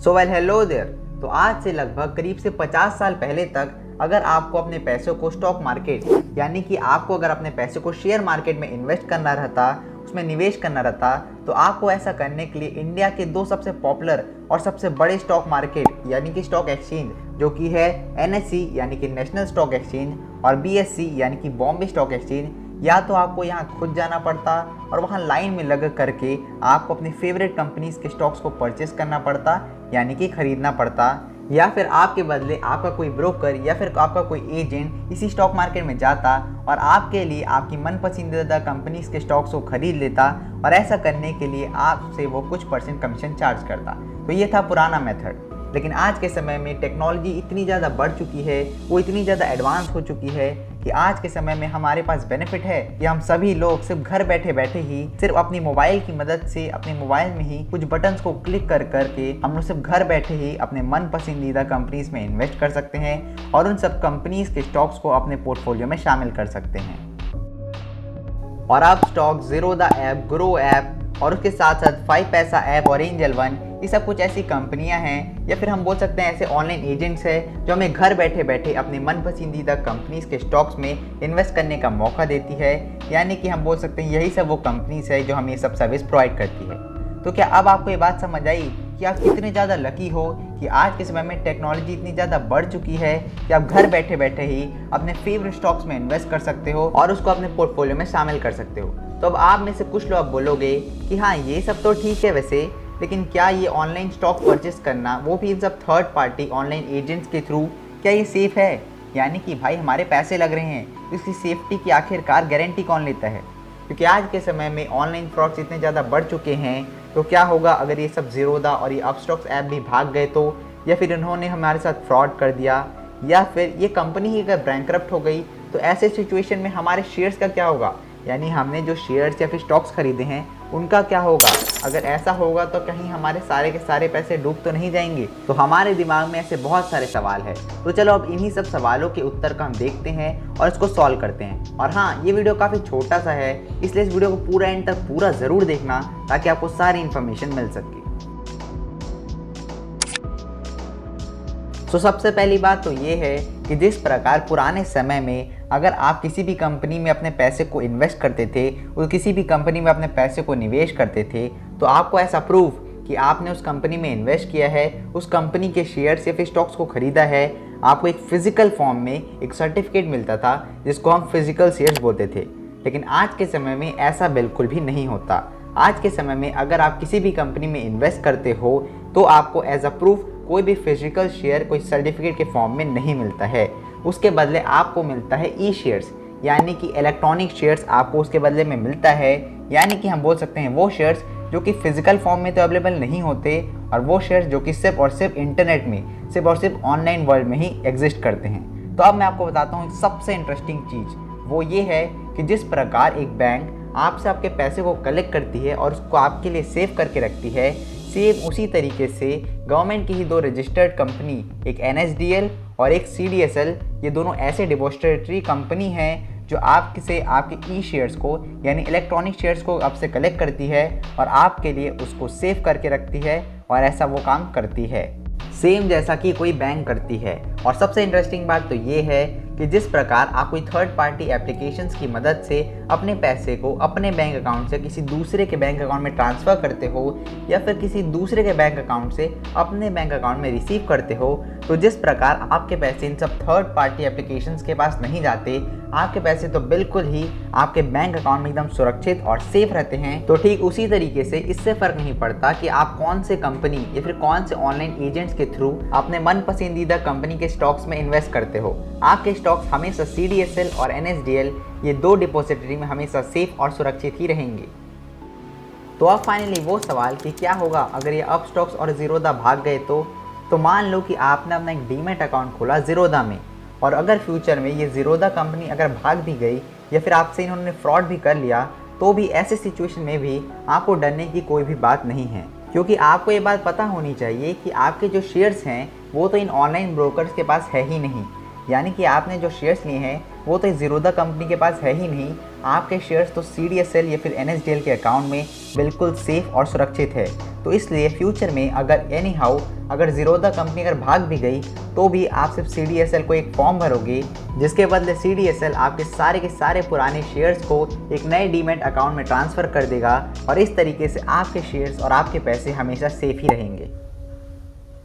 Hello there. तो आज से लगभग करीब से 50 साल पहले तक अगर आपको अपने पैसों को स्टॉक मार्केट यानी कि आपको अगर अपने पैसों को शेयर मार्केट में इन्वेस्ट करना रहता, उसमें निवेश करना रहता, तो आपको ऐसा करने के लिए इंडिया के दो सबसे पॉपुलर और सबसे बड़े स्टॉक मार्केट यानी कि स्टॉक एक्सचेंज जो कि है NSE यानी कि नेशनल स्टॉक एक्सचेंज और BSE यानी कि बॉम्बे स्टॉक एक्सचेंज, या तो आपको यहाँ खुद जाना पड़ता और वहाँ लाइन में लग करके आपको अपनी फेवरेट कंपनीज के स्टॉक्स को परचेस करना पड़ता यानी कि खरीदना पड़ता, या फिर आपके बदले आपका कोई ब्रोकर या फिर आपका कोई एजेंट इसी स्टॉक मार्केट में जाता और आपके लिए आपकी मन पसंदीदा कंपनीज के स्टॉक्स को खरीद लेता और ऐसा करने के लिए आपसे वो कुछ % कमीशन चार्ज करता। तो ये था पुराना मेथड। लेकिन आज के समय में टेक्नोलॉजी इतनी ज़्यादा बढ़ चुकी है, वो इतनी ज़्यादा एडवांस हो चुकी है कि आज के समय में हमारे पास बेनिफिट है कि हम सभी लोग सिर्फ घर बैठे बैठे ही सिर्फ अपनी मोबाइल की मदद से अपने मोबाइल में ही कुछ बटन्स को क्लिक कर करके हम लोग सिर्फ घर बैठे ही अपने मन पसंदीदा कंपनीज में इन्वेस्ट कर सकते हैं और उन सब कंपनीज के स्टॉक्स को अपने पोर्टफोलियो में शामिल कर सकते हैं। और आप stock Zerodha app, grow app और उसके साथ साथ 5 पैसा ऐप और एंजल वन, ये सब कुछ ऐसी कंपनियां हैं या फिर हम बोल सकते हैं ऐसे ऑनलाइन एजेंट्स हैं जो हमें घर बैठे बैठे अपने मन पसंदीदा कंपनीज के स्टॉक्स में इन्वेस्ट करने का मौका देती है। यानी कि हम बोल सकते हैं यही सब वो कंपनीज है जो हमें ये सब सर्विस प्रोवाइड करती है। तो क्या अब आपको ये बात समझ आई कि आप कितने ज़्यादा लकी हो कि आज के समय में टेक्नोलॉजी इतनी ज़्यादा बढ़ चुकी है कि आप घर बैठे बैठे ही अपने फेवरेट स्टॉक्स में इन्वेस्ट कर सकते हो और उसको अपने पोर्टफोलियो में शामिल कर सकते हो। तो अब आप में से कुछ लोग बोलोगे कि हाँ ये सब तो ठीक है वैसे, लेकिन क्या ये ऑनलाइन स्टॉक परचेस करना वो भी इन सब थर्ड पार्टी ऑनलाइन एजेंट्स के थ्रू, क्या ये सेफ़ है? यानी कि भाई हमारे पैसे लग रहे हैं, इसकी सेफ्टी की आखिरकार गारंटी कौन लेता है? क्योंकि आज के समय में ऑनलाइन फ्रॉड्स इतने ज़्यादा बढ़ चुके हैं, तो क्या होगा अगर ये सब ज़ीरोधा और ये अपस्टॉक्स ऐप भी भाग गए तो, या फिर इन्होंने हमारे साथ फ्रॉड कर दिया, या फिर ये कंपनी ही अगर बैंकरप्ट हो गई, तो ऐसे सिचुएशन में हमारे शेयर्स का क्या होगा? यानी हमने जो शेयर्स या फिर स्टॉक्स खरीदे हैं उनका क्या होगा? अगर ऐसा होगा तो कहीं हमारे सारे के सारे पैसे डूब तो नहीं जाएंगे? तो हमारे दिमाग में ऐसे बहुत सारे सवाल है। तो चलो अब इन्हीं सब सवालों के उत्तर का हम देखते हैं और इसको सॉल्व करते हैं। और हाँ, ये वीडियो काफ़ी छोटा सा है, इसलिए इस वीडियो को पूरा एंड तक पूरा ज़रूर देखना ताकि आपको सारी इन्फॉर्मेशन मिल सके। तो सबसे पहली बात तो ये है कि जिस प्रकार पुराने समय में अगर आप किसी भी कंपनी में अपने पैसे को इन्वेस्ट करते थे और किसी भी कंपनी में अपने पैसे को निवेश करते थे, तो आपको ऐसा प्रूफ कि आपने उस कंपनी में इन्वेस्ट किया है, उस कंपनी के शेयर्स या फिर स्टॉक्स को खरीदा है, आपको एक फिजिकल फॉर्म में एक सर्टिफिकेट मिलता था जिसको हम फिजिकल शेयर्स बोलते थे। लेकिन आज के समय में ऐसा बिल्कुल भी नहीं होता। आज के समय में अगर आप किसी भी कंपनी में इन्वेस्ट करते हो तो आपको एज अ प्रूफ कोई भी फिजिकल शेयर कोई सर्टिफिकेट के फॉर्म में नहीं मिलता है। उसके बदले आपको मिलता है ई शेयर्स यानी कि इलेक्ट्रॉनिक शेयर्स आपको उसके बदले में मिलता है। यानी कि हम बोल सकते हैं वो शेयर्स जो कि फिजिकल फॉर्म में तो अवेलेबल नहीं होते और वो शेयर्स जो कि सिर्फ और सिर्फ इंटरनेट में, सिर्फ और सिर्फ ऑनलाइन वर्ल्ड में ही एग्जिस्ट करते हैं। तो अब मैं आपको बताता हूँ सबसे इंटरेस्टिंग चीज़, वो ये है कि जिस प्रकार एक बैंक आपसे आपके पैसे को कलेक्ट करती है और उसको आपके लिए सेव करके रखती है, सेम उसी तरीके से गवर्नमेंट की ही दो रजिस्टर्ड कंपनी, एक NSDL और एक CDSL, ये दोनों ऐसे डिपॉजिटरी कंपनी हैं जो आपसे आपके ई शेयर्स को यानी इलेक्ट्रॉनिक शेयर्स को आपसे कलेक्ट करती है और आपके लिए उसको सेव करके रखती है और ऐसा वो काम करती है सेम जैसा कि कोई बैंक करती है। और सबसे इंटरेस्टिंग बात तो ये है कि जिस प्रकार आप कोई थर्ड पार्टी एप्लीकेशंस की मदद से अपने पैसे को अपने बैंक अकाउंट से किसी दूसरे के बैंक अकाउंट में ट्रांसफ़र करते हो या फिर किसी दूसरे के बैंक अकाउंट से अपने बैंक अकाउंट में रिसीव करते हो, तो जिस प्रकार आपके पैसे इन सब थर्ड पार्टी एप्लीकेशंस के पास नहीं जाते, आपके पैसे तो बिल्कुल ही आपके बैंक अकाउंट में एकदम सुरक्षित और सेफ रहते हैं। तो ठीक उसी तरीके से इससे फ़र्क नहीं पड़ता कि आप कौन से कंपनी या फिर कौन से ऑनलाइन एजेंट्स के थ्रू अपने मन पसंदीदा कंपनी के स्टॉक्स में इन्वेस्ट करते हो, आपके स्टॉक्स हमेशा CDSL और NSDL ये दो डिपॉजिटरी में हमेशा सेफ और सुरक्षित ही रहेंगे। तो अब फाइनली वो सवाल कि क्या होगा अगर ये अपस्टॉक्स और ज़ीरोधा भाग गए तो मान लो कि आपने अपना एक डीमैट अकाउंट खोला ज़ीरोधा में, और अगर फ्यूचर में ये ज़ीरोधा कंपनी अगर भाग भी गई या फिर आपसे इन्होंने फ्रॉड भी कर लिया, तो भी ऐसे सिचुएशन में भी आपको डरने की कोई भी बात नहीं है। क्योंकि आपको ये बात पता होनी चाहिए कि आपके जो शेयर्स हैं वो तो इन ऑनलाइन ब्रोकर्स के पास है ही नहीं। यानी कि आपने जो शेयर्स लिए हैं वो तो ज़ीरोधा कंपनी के पास है ही नहीं, आपके शेयर्स तो CDSL या फिर NSDL के अकाउंट में बिल्कुल सेफ और सुरक्षित है। तो इसलिए फ्यूचर में अगर एनी हाउ अगर ज़ीरोधा कंपनी अगर भाग भी गई तो भी आप सिर्फ CDSL को एक फॉर्म भरोगे, जिसके बदले CDSL आपके सारे के सारे पुराने शेयर्स को एक नए डीमैट अकाउंट में ट्रांसफ़र कर देगा और इस तरीके से आपके शेयर्स और आपके पैसे हमेशा सेफ ही रहेंगे।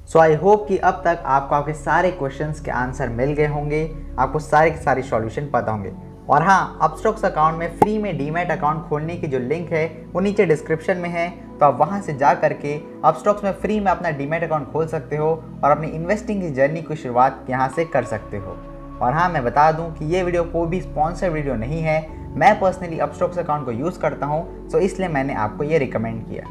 सो आई होप कि अब तक आपको आपके सारे क्वेश्चंस के आंसर मिल गए होंगे, आपको सारे के सारे सॉल्यूशन पता होंगे। और हाँ, अपस्टॉक्स अकाउंट में फ्री में डीमैट अकाउंट खोलने की जो लिंक है वो नीचे डिस्क्रिप्शन में है, तो आप वहाँ से जा करके अपस्टॉक्स में फ्री में अपना डीमैट अकाउंट खोल सकते हो और अपनी इन्वेस्टिंग की जर्नी की शुरुआत यहाँ से कर सकते हो। और हाँ, मैं बता दूँ कि ये वीडियो कोई भी स्पॉन्सर वीडियो नहीं है, मैं पर्सनली अपस्टॉक्स अकाउंट को यूज़ करता हूँ, सो इसलिए मैंने आपको ये रिकमेंड किया।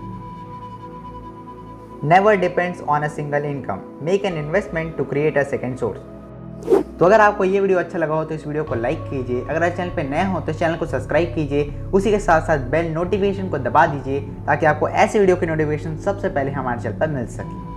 Never depends on a single income, make an investment to create a second source. तो अगर आपको ये वीडियो अच्छा लगा हो तो इस वीडियो को लाइक कीजिए, अगर आप चैनल पे नए हो तो चैनल को सब्सक्राइब कीजिए, उसी के साथ साथ बेल नोटिफिकेशन को दबा दीजिए ताकि आपको ऐसे वीडियो की नोटिफिकेशन सबसे पहले हमारे चैनल पर मिल सके।